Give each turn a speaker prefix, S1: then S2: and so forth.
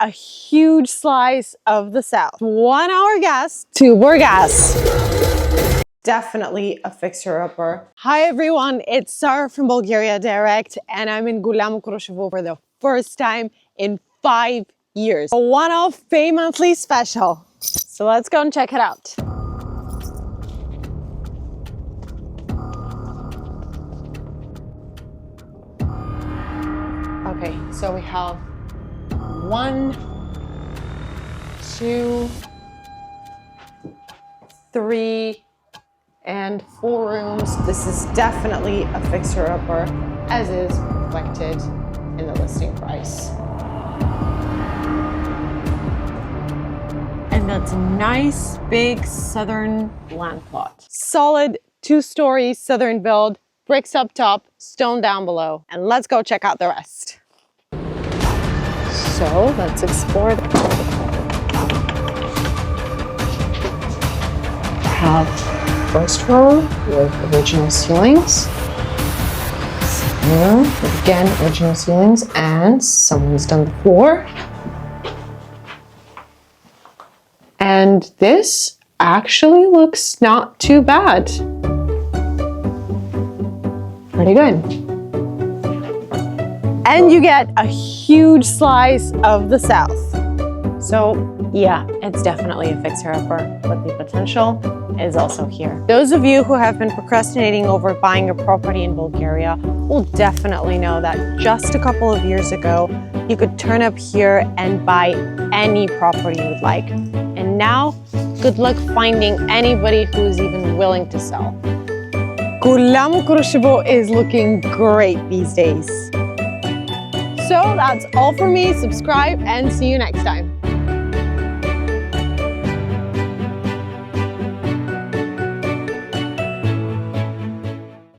S1: a huge slice of the south. 1 hour gas to Burgas. Definitely a fixer-upper. Hi everyone, it's Sarah from Bulgariadirect and I'm in Golyamo, Krushevo for the first time in 5 years. A one-off pay monthly special. So let's go and check it out. Okay, so we have 1, 2, 3, and 4 rooms. This is definitely a fixer-upper, as is reflected in the listing price. And that's a nice big southern land plot. Solid 2-story southern build, bricks up top, stone down below. And let's go check out the rest. So let's explore the have first row with original ceilings. Again, original ceilings, and someone's done the floor. And this actually looks not too bad. Pretty good. And you get a huge slice of the south. So yeah, it's definitely a fixer-upper, but the potential is also here. Those of you who have been procrastinating over buying a property in Bulgaria will definitely know that just a couple of years ago, you could turn up here and buy any property you would like. And now, good luck finding anybody who's even willing to sell. Golyamo Krushevo is looking great these days. So that's all for me. Subscribe and see you next time.